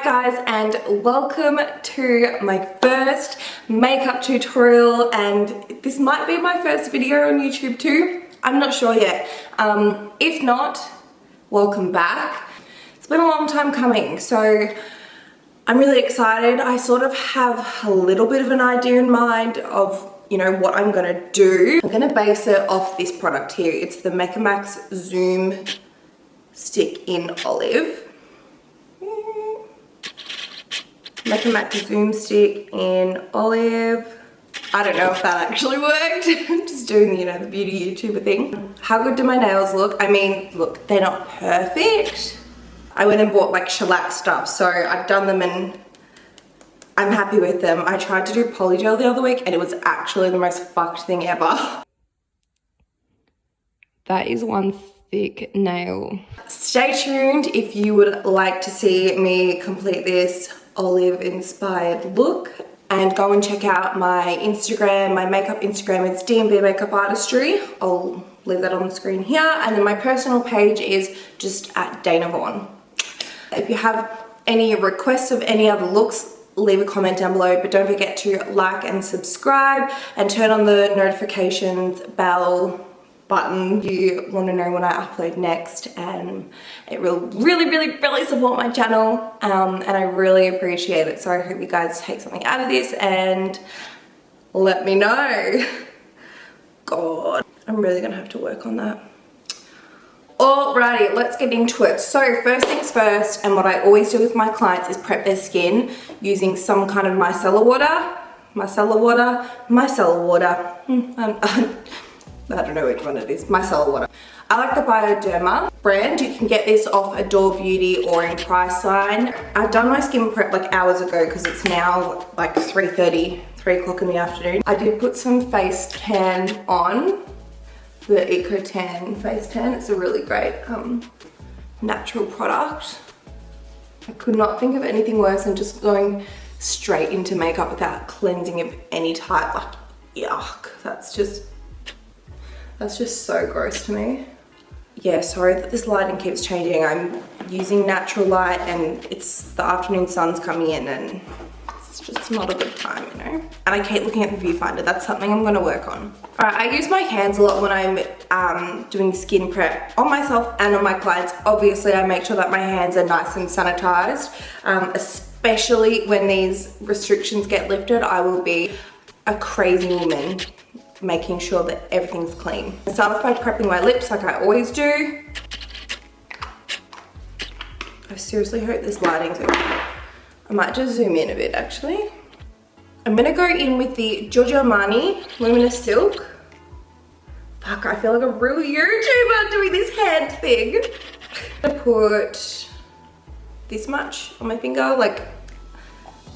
guys, and welcome to my first makeup tutorial, and this might be my first video on YouTube too. I'm not sure yet. If not, welcome back. It's been a long time coming, so I'm really excited. I sort of have a little bit of an idea in mind of, you know, what I'm gonna do. I'm gonna base it off this product here. It's the Makeup Max Zoom Stick in Olive. Makeup Max Zoom Stick in Olive. I don't know if that actually worked. I'm just doing, you know, the beauty YouTuber thing. How good do my nails look? I mean, look, they're not perfect. I went and bought like shellac stuff, so I've done them and I'm happy with them. I tried to do polygel the other week and it was actually the most fucked thing ever. That is one thick nail. Stay tuned if you would like to see me complete this olive inspired look, and go and check out my Instagram. My makeup Instagram is D&B Makeup Artistry. I'll leave that on the screen here, and then my personal page is just at Dana.vaughan. If you have any requests of any other looks, leave a comment down below, but don't forget to like and subscribe and turn on the notifications bell button. You want to know when I upload next, and it will really support my channel, and I really appreciate it. So I hope you guys take something out of this and let me know. God, I'm really gonna have to work on that. Alrighty, let's get into it. So first things first, and what I always do with my clients is prep their skin using some kind of micellar water. I don't know which one it is, micellar water. I like the Bioderma brand. You can get this off Adore Beauty or in Priceline. I've done my skin prep like hours ago because it's now like 3:30, 3 o'clock in the afternoon. I did put some face tan on, the Eco Tan face tan. It's a really great natural product. I could not think of anything worse than just going straight into makeup without cleansing of any type. Like, yuck, that's just so gross to me. Yeah, sorry that this lighting keeps changing. I'm using natural light and it's the afternoon sun's coming in and it's just not a good time, you know? And I keep looking at the viewfinder. That's something I'm gonna work on. All right, I use my hands a lot when I'm doing skin prep on myself and on my clients. Obviously, I make sure that my hands are nice and sanitized, especially when these restrictions get lifted. I will be a crazy woman making sure that everything's clean. I start off by prepping my lips like I always do. I seriously hope this lighting's okay. I might just zoom in a bit actually. I'm gonna go in with the Giorgio Armani Luminous Silk. Fuck, I feel like a real YouTuber doing this hand thing. I'm gonna put this much on my finger, like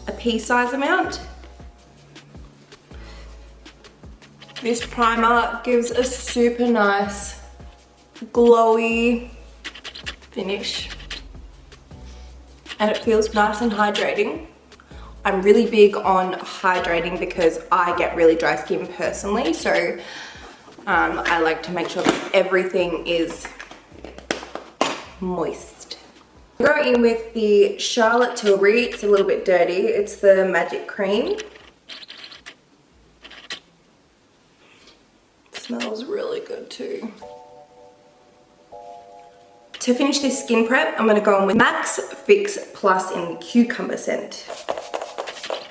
a pea size amount. This primer gives a super nice, glowy finish. And it feels nice and hydrating. I'm really big on hydrating because I get really dry skin personally. So I like to make sure that everything is moist. I'm going in with the Charlotte Tilbury. It's a little bit dirty. It's the Magic Cream. Smells really good too. To finish this skin prep, I'm gonna go in with Max Fix Plus in the Cucumber scent.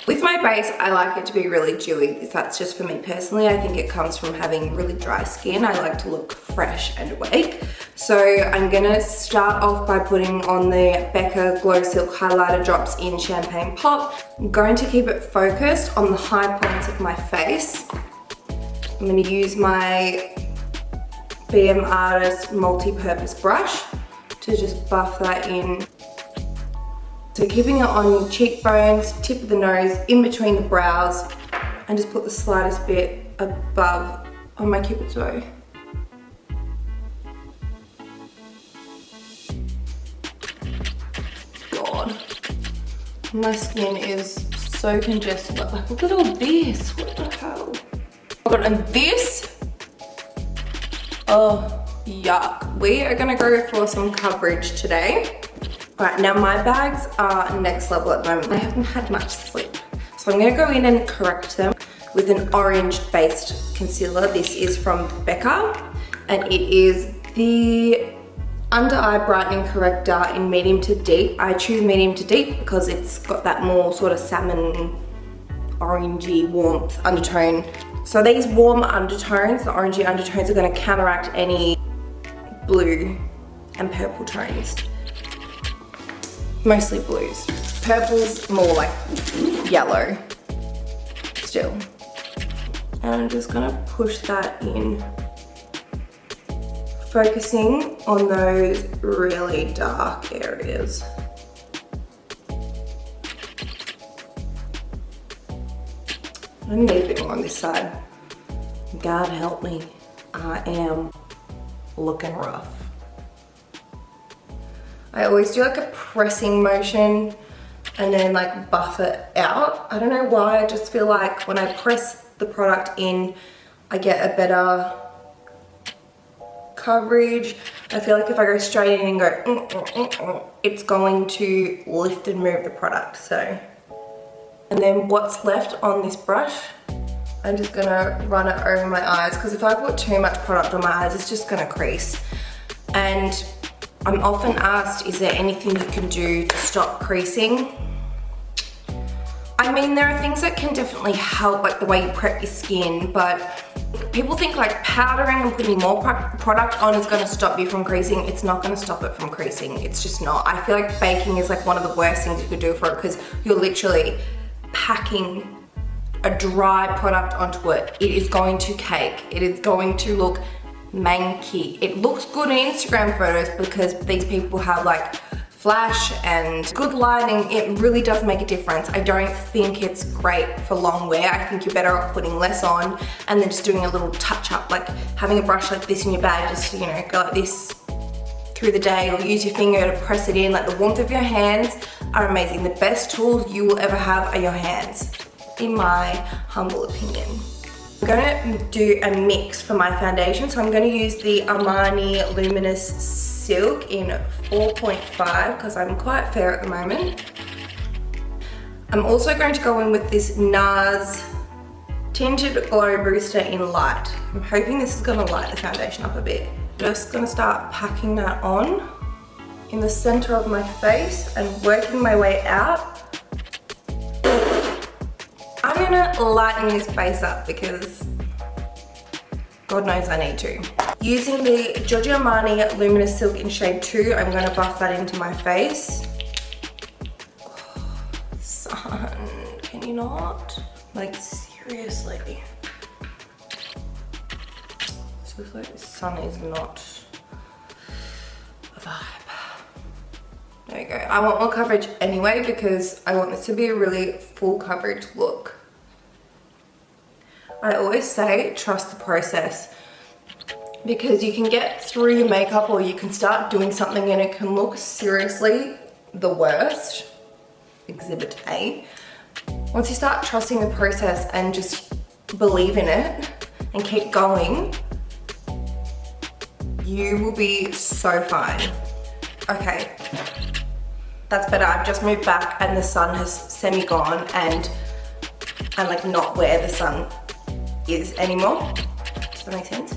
With my base, I like it to be really dewy. That's just for me personally. I think it comes from having really dry skin. I like to look fresh and awake. So I'm gonna start off by putting on the Becca Glow Silk Highlighter Drops in Champagne Pop. I'm going to keep it focused on the high points of my face. I'm going to use my BM Artist multi-purpose brush to just buff that in. So keeping it on your cheekbones, tip of the nose, in between the brows, and just put the slightest bit above on my cupid's bow. God, my skin is so congested. Like, look at all this, what the hell? Oh God, and this, oh yuck. We are gonna go for some coverage today. Right, now my bags are next level at the moment. I haven't had much sleep. So I'm gonna go in and correct them with an orange-based concealer. This is from Becca, and it is the Under Eye Brightening Corrector in medium to deep. I choose medium to deep because it's got that more sort of salmon, orangey, warmth undertone. So these warm undertones, the orangey undertones, are gonna counteract any blue and purple tones. Mostly blues. Purple's more like yellow still. And I'm just gonna push that in, focusing on those really dark areas. I need a bit more on this side. God help me, I am looking rough. I always do like a pressing motion and then like buff it out. I don't know why, I just feel like when I press the product in, I get a better coverage. I feel like if I go straight in and go, it's going to lift and move the product, so. And then what's left on this brush, I'm just gonna run it over my eyes, because if I put too much product on my eyes, it's just gonna crease. And I'm often asked, is there anything you can do to stop creasing? I mean, there are things that can definitely help, like the way you prep your skin, but people think like powdering and putting more product on is gonna stop you from creasing. It's not gonna stop it from creasing. It's just not. I feel like baking is like one of the worst things you could do for it, because you're literally packing a dry product onto it. It is going to cake. It is going to look manky. It looks good in Instagram photos because these people have like flash and good lighting. It really does make a difference. I don't think it's great for long wear. I think you're better off putting less on and then just doing a little touch up, like having a brush like this in your bag, just, you know, go like this through the day, or use your finger to press it in. Like, the warmth of your hands are amazing. The best tools you will ever have are your hands, in my humble opinion. I'm gonna do a mix for my foundation. So I'm gonna use the Armani Luminous Silk in 4.5 because I'm quite fair at the moment. I'm also going to go in with this NARS Tinted Glow Booster in Light. I'm hoping this is gonna light the foundation up a bit. Just gonna start packing that on in the center of my face and working my way out. I'm gonna lighten this base up because God knows I need to. Using the Giorgio Armani Luminous Silk in shade 2, I'm gonna buff that into my face. Oh, sun, can you not? Like, seriously. This looks like the sun is not a vibe. There you go. I want more coverage anyway because I want this to be a really full coverage look. I always say trust the process, because you can get through your makeup or you can start doing something and it can look seriously the worst. Exhibit A. Once you start trusting the process and just believe in it and keep going, you will be so fine. Okay, that's better. I've just moved back and the sun has semi-gone and I'm like not where the sun is anymore. Does that make sense?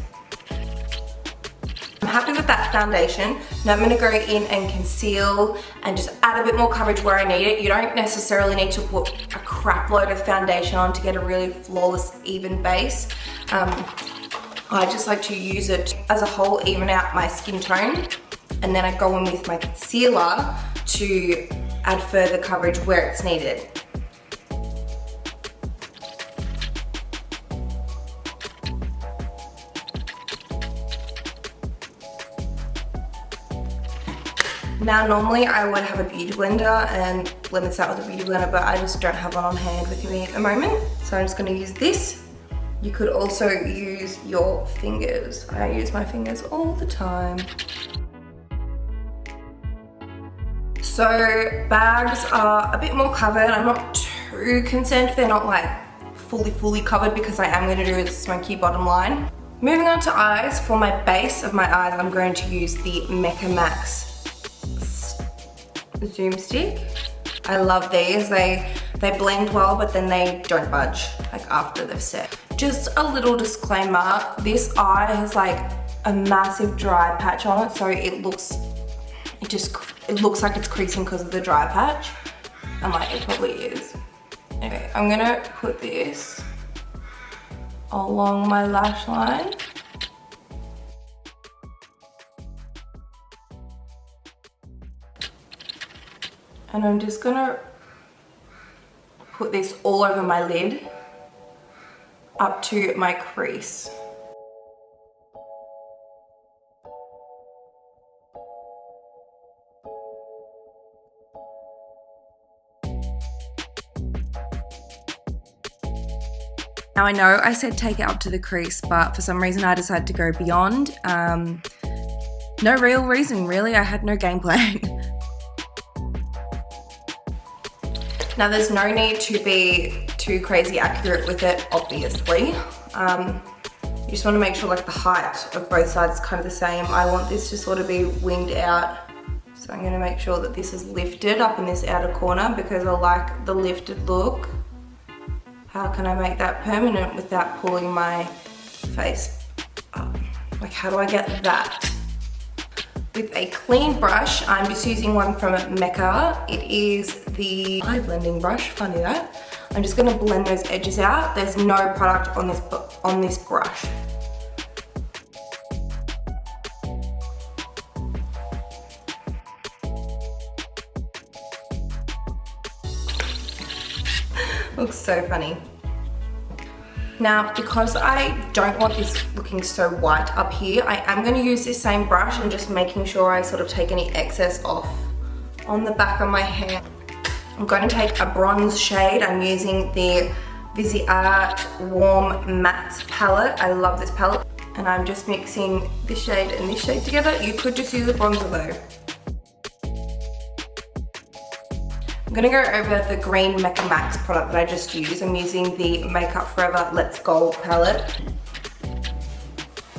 I'm happy with that foundation. Now I'm gonna go in and conceal and just add a bit more coverage where I need it. You don't necessarily need to put a crap load of foundation on to get a really flawless, even base. I just like to use it as a whole, even out my skin tone. And then I go in with my concealer to add further coverage where it's needed. Now normally I would have a beauty blender and blend this out with a beauty blender, but I just don't have one on hand with me at the moment. So I'm just gonna use this. You could also use your fingers. I use my fingers all the time. So bags are a bit more covered. I'm not too concerned if they're not like fully covered because I am gonna do a smoky bottom line. Moving on to eyes. For my base of my eyes, I'm going to use the Mecca Max Zoom Stick. I love these. They blend well, but then they don't budge like after they've set. Just a little disclaimer, this eye has like a massive dry patch on it, so it looks like it's creasing because of the dry patch. And like it probably is. Okay, I'm gonna put this along my lash line. And I'm just gonna put this all over my lid up to my crease. Now I know I said take it up to the crease, but for some reason I decided to go beyond. No real reason really, I had no game plan. Now there's no need to be too crazy accurate with it, obviously. You just want to make sure like the height of both sides is kind of the same. I want this to sort of be winged out. So I'm going to make sure that this is lifted up in this outer corner because I like the lifted look. How can I make that permanent without pulling my face up? Like how do I get that? With a clean brush, I'm just using one from Mecca. It is the eye blending brush, funny that. I'm just gonna blend those edges out. There's no product on this brush. Looks so funny. Now, because I don't want this looking so white up here, I am going to use this same brush and just making sure I sort of take any excess off on the back of my hair. I'm going to take a bronze shade. I'm using the Art Warm Matte palette. I love this palette. And I'm just mixing this shade and this shade together. You could just use a bronzer though. I'm gonna go over the green Mecca Max product that I just used. I'm using the Makeup Forever Let's Gold palette.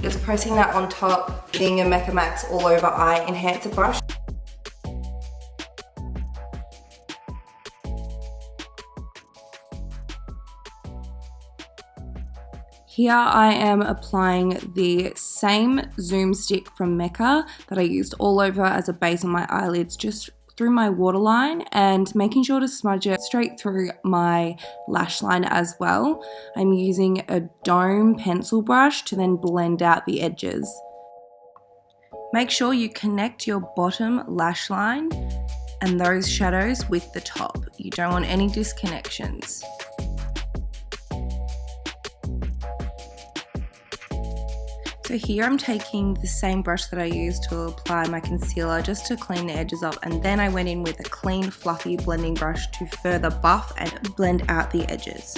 Just pressing that on top, getting a Mecca Max all over eye enhancer brush. Here I am applying the same Zoom Stick from Mecca that I used all over as a base on my eyelids, just through my waterline, and making sure to smudge it straight through my lash line as well. I'm using a dome pencil brush to then blend out the edges. Make sure you connect your bottom lash line and those shadows with the top. You don't want any disconnections. So here I'm taking the same brush that I used to apply my concealer just to clean the edges up, and then I went in with a clean fluffy blending brush to further buff and blend out the edges.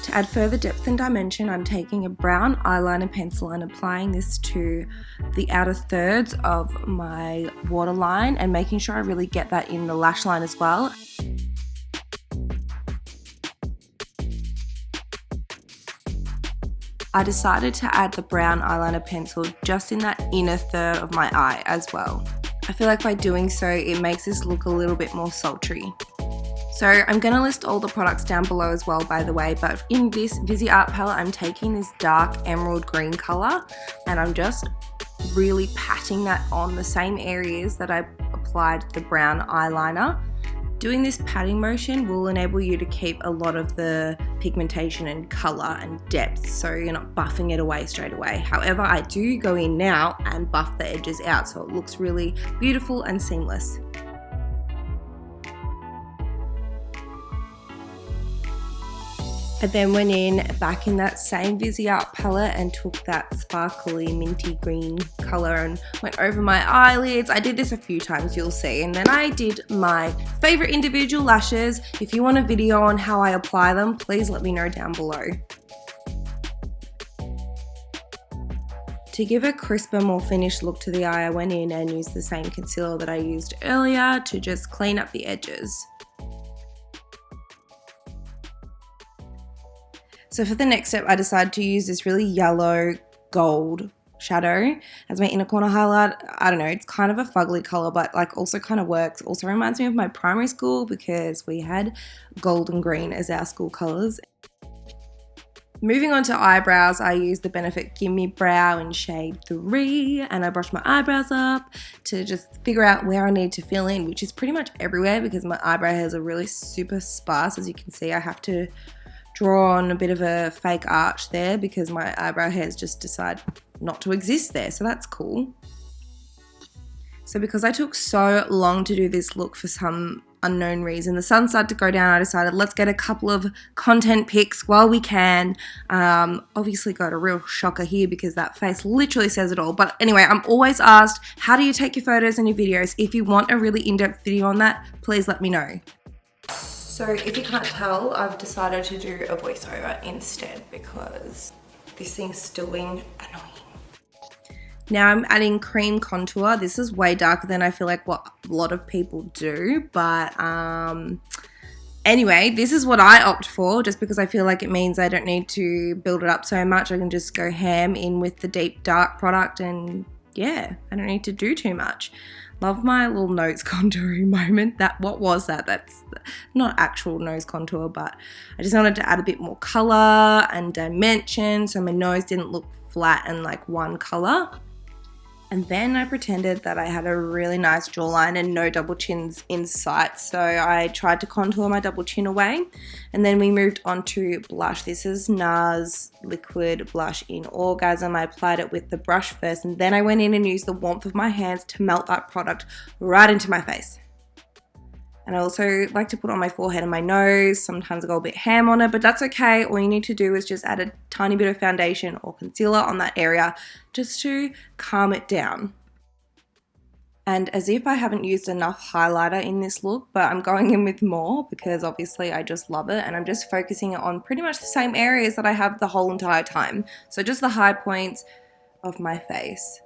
To add further depth and dimension, I'm taking a brown eyeliner pencil and applying this to the outer thirds of my waterline and making sure I really get that in the lash line as well. I decided to add the brown eyeliner pencil just in that inner third of my eye as well. I feel like by doing so, it makes this look a little bit more sultry. So I'm going to list all the products down below as well, by the way, but in this Art palette, I'm taking this dark emerald green color and I'm just really patting that on the same areas that I applied the brown eyeliner. Doing this patting motion will enable you to keep a lot of the pigmentation and color and depth, so you're not buffing it away straight away. However, I do go in now and buff the edges out so it looks really beautiful and seamless. I then went in back in that same Art palette and took that sparkly minty green color and went over my eyelids. I did this a few times, you'll see. And then I did my favorite individual lashes. If you want a video on how I apply them, please let me know down below. To give a crisper, more finished look to the eye, I went in and used the same concealer that I used earlier to just clean up the edges. So for the next step, I decided to use this really yellow gold shadow as my inner corner highlight. I don't know, it's kind of a fugly color, but like also kind of works. Also reminds me of my primary school because we had gold and green as our school colors. Moving on to eyebrows, I use the Benefit Gimme Brow in shade 3, and I brush my eyebrows up to just figure out where I need to fill in, which is pretty much everywhere because my eyebrow hairs are really super sparse. As you can see, I have to draw on a bit of a fake arch there because my eyebrow hairs just decide not to exist there, so that's cool. So because I took so long to do this look for some unknown reason, the sun started to go down, I decided let's get a couple of content pics while we can. Obviously got a real shocker here because that face literally says it all. But anyway, I'm always asked, how do you take your photos and your videos? If you want a really in-depth video on that, please let me know. So if you can't tell, I've decided to do a voiceover instead because this thing's still being annoying. Now I'm adding cream contour. This is way darker than I feel like what a lot of people do, but anyway, this is what I opt for just because I feel like it means I don't need to build it up so much. I can just go ham in with the deep dark product and yeah, I don't need to do too much. Love my little nose contouring moment. What was that? That's not actual nose contour, but I just wanted to add a bit more color and dimension so my nose didn't look flat and like one color. And then I pretended that I had a really nice jawline and no double chins in sight. So I tried to contour my double chin away. And then we moved on to blush. This is NARS Liquid Blush in Orgasm. I applied it with the brush first, and then I went in and used the warmth of my hands to melt that product right into my face. And I also like to put on my forehead and my nose. Sometimes I go a bit ham on it, but that's okay. All you need to do is just add a tiny bit of foundation or concealer on that area just to calm it down. And as if I haven't used enough highlighter in this look, but I'm going in with more because obviously I just love it, and I'm just focusing it on pretty much the same areas that I have the whole entire time. So just the high points of my face.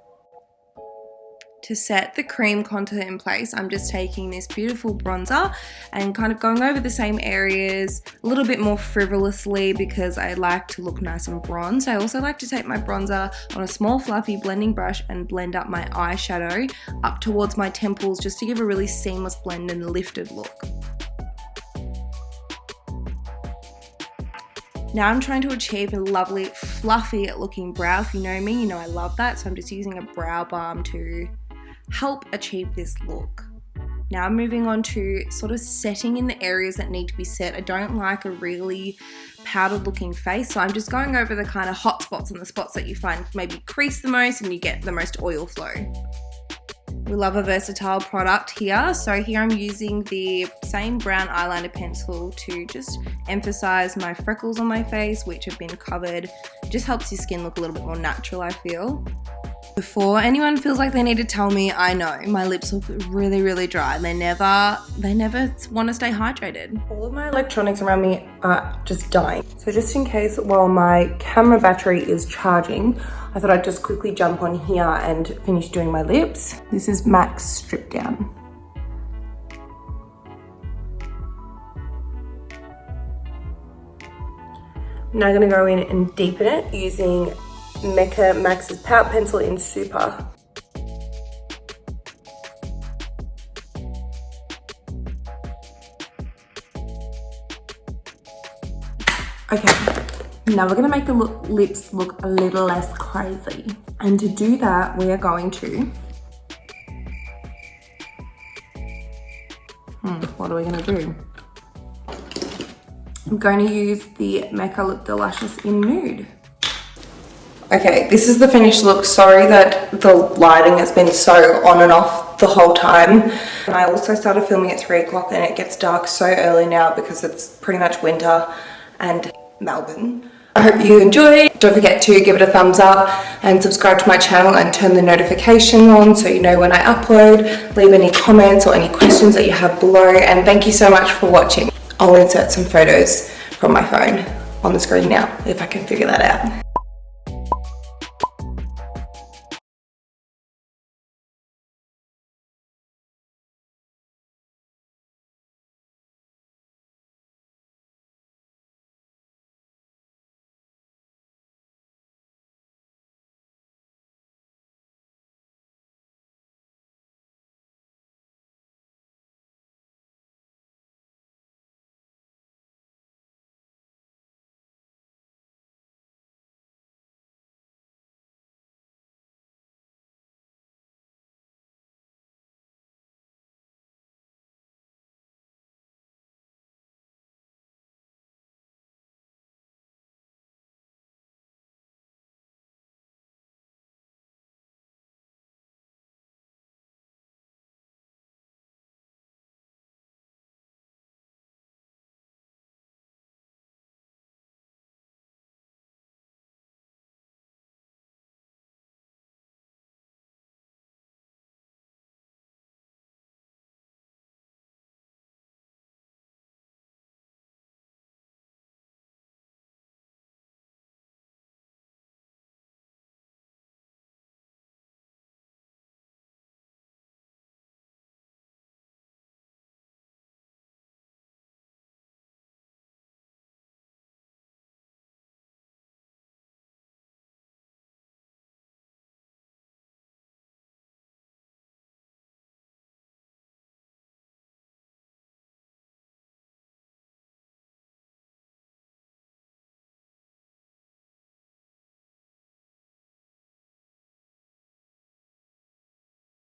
To set the cream contour in place, I'm just taking this beautiful bronzer and kind of going over the same areas a little bit more frivolously because I like to look nice and bronzed. I also like to take my bronzer on a small fluffy blending brush and blend up my eyeshadow up towards my temples just to give a really seamless blend and lifted look. Now I'm trying to achieve a lovely fluffy looking brow. If you know me, you know I love that. So I'm just using a brow balm to help achieve this look. Now I'm moving on to sort of setting in the areas that need to be set. I don't like a really powdered looking face, so I'm just going over the kind of hot spots and the spots that you find maybe crease the most and you get the most oil flow. We love a versatile product here. So here I'm using the same brown eyeliner pencil to just emphasize my freckles on my face, which have been covered. It just helps your skin look a little bit more natural, I feel. Before anyone feels like they need to tell me, I know my lips look really, really dry. They never want to stay hydrated. All of my electronics around me are just dying. So just in case while my camera battery is charging, I thought I'd just quickly jump on here and finish doing my lips. This is Max Strip Down. I'm now gonna go in and deepen it using Mecca Max's Pout Pencil in Super. Okay, now we're going to make the lips look a little less crazy. And to do that, we are going to... what are we going to do? I'm going to use the Mecca Lip Delicious in Nude. Okay, this is the finished look. Sorry that the lighting has been so on and off the whole time. I also started filming at 3 o'clock and it gets dark so early now because it's pretty much winter and Melbourne. I hope you enjoyed. Don't forget to give it a thumbs up and subscribe to my channel and turn the notification on so you know when I upload. Leave any comments or any questions that you have below, and thank you so much for watching. I'll insert some photos from my phone on the screen now if I can figure that out.